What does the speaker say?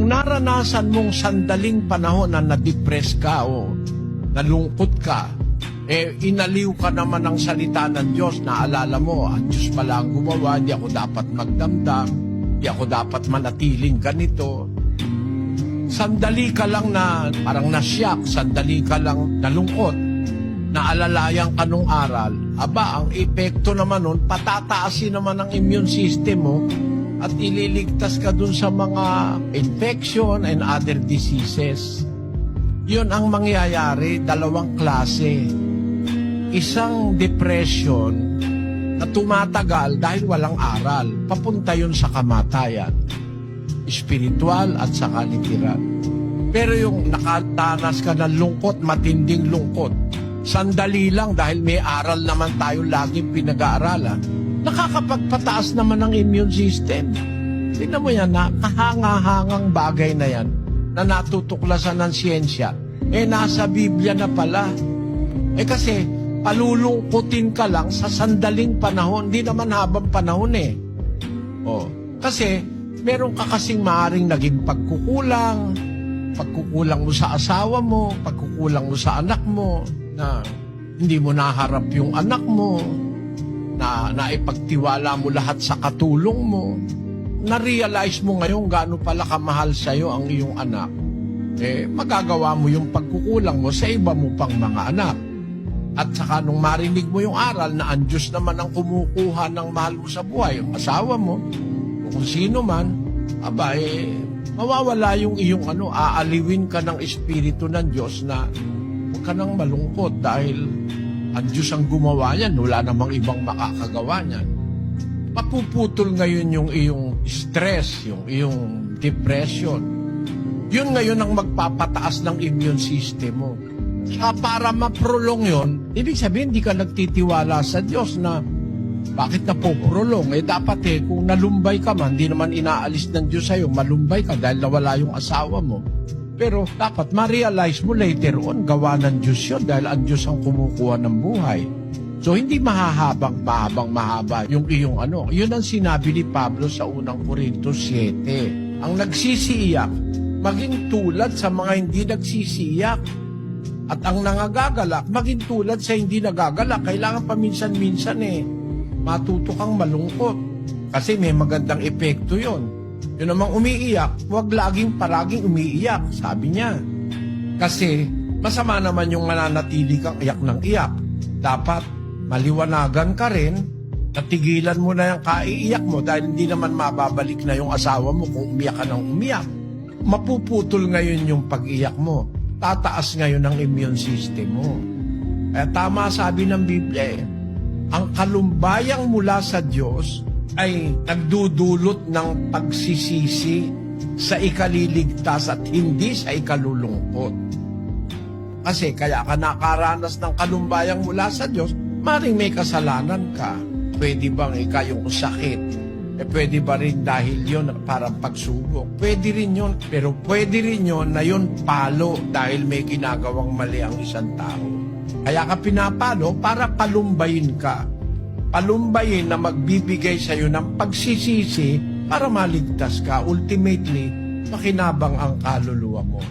kung naranasan mong sandaling panahon na na-depress ka o nalungkot ka, inaliw ka naman ng salita ng Diyos, naalala mo, ang Diyos pala ang gumawa, hindi ako dapat magdamdam, hindi ako dapat manatiling ganito. Sandali ka lang na parang nasyak, sandali ka lang nalungkot, naalalayan ka nung aral, ang epekto naman nun, patataasin naman ang immune system mo at ililigtas ka dun sa mga infection and other diseases. Yun ang mangyayari, dalawang klase. Isang depression na tumatagal dahil walang aral, papunta yun sa kamatayan, spiritual at saka literal. Pero yung nakatanas ka ng lungkot, matinding lungkot, sandali lang dahil may aral naman tayo laging pinag-aaralan, nakakapagpataas naman ng immune system. Tingnan mo yan, kahanga-hangang bagay na yan na natutuklasan ng siyensya, nasa Biblia na pala. Kasi palulungkutin ka lang sa sandaling panahon, hindi naman habang panahon kasi meron ka kasing maaaring naging pagkukulang mo sa asawa mo, pagkukulang mo sa anak mo, na hindi mo naharap yung anak mo, na naipagtiwala mo lahat sa katulong mo, na-realize mo ngayon gaano pala kamahal sa'yo ang iyong anak, magagawa mo yung pagkukulang mo sa iba mo pang mga anak. At saka nung marinig mo yung aral na ang Diyos naman ang kumukuha ng mahal mo sa buhay, yung asawa mo, o kung sino man, mawawala yung iyong aaliwin ka ng Espiritu ng Diyos na huwag ka nang malungkot dahil ang Diyos ang gumawa niyan, wala namang ibang makakagawa niyan. Mapuputol ngayon yung iyong stress, yung iyong depression. Yun ngayon ang magpapataas ng immune system mo. Para ma-prolong yun, ibig sabihin, hindi ka nagtitiwala sa Diyos na bakit na po-prolong? Dapat kung nalumbay ka man, hindi naman inaalis ng Diyos sa'yo, malumbay ka dahil nawala yung asawa mo. Pero dapat ma-realize mo later on, gawa ng Diyos yun dahil ang Diyos ang kumukuha ng buhay. So hindi mahaba yung iyong Yun ang sinabi ni Pablo sa unang Corintios 7. Ang nagsisiiyak, maging tulad sa mga hindi nagsisiiyak. At ang nangagagalak, maging tulad sa hindi nagagalak. Kailangan paminsan-minsan matuto kang malungkot. Kasi may magandang epekto yon. Yun namang umiiyak, huwag laging paraging umiiyak, sabi niya. Kasi masama naman yung mananatili kang iyak ng iyak. Dapat maliwanagan ka rin, natigilan mo na yung kaiiyak mo dahil hindi naman mababalik na yung asawa mo kung umiyak ka ng umiyak. Mapuputol ngayon yung pag-iyak mo. Tataas ngayon ang immune system mo. Kaya tama sabi ng Biblia, ang kalumbayang mula sa Diyos ay nagdudulot ng pagsisisi sa ikaliligtas at hindi sa ikalulungkot. Kasi kaya ka nakaranas ng kalumbayang mula sa Diyos, maring may kasalanan ka. Pwede bang yung sakit? Pwede ba rin dahil yun parang pagsubok? Pwede rin yun, pero pwede rin yun na yun palo dahil may ginagawang mali ang isang tao. Kaya ka pinapalo para palumbayin ka. Palumbayin na magbibigay sa iyo ng pagsisisi para maligtas ka. Ultimately, makinabang ang kaluluwa mo.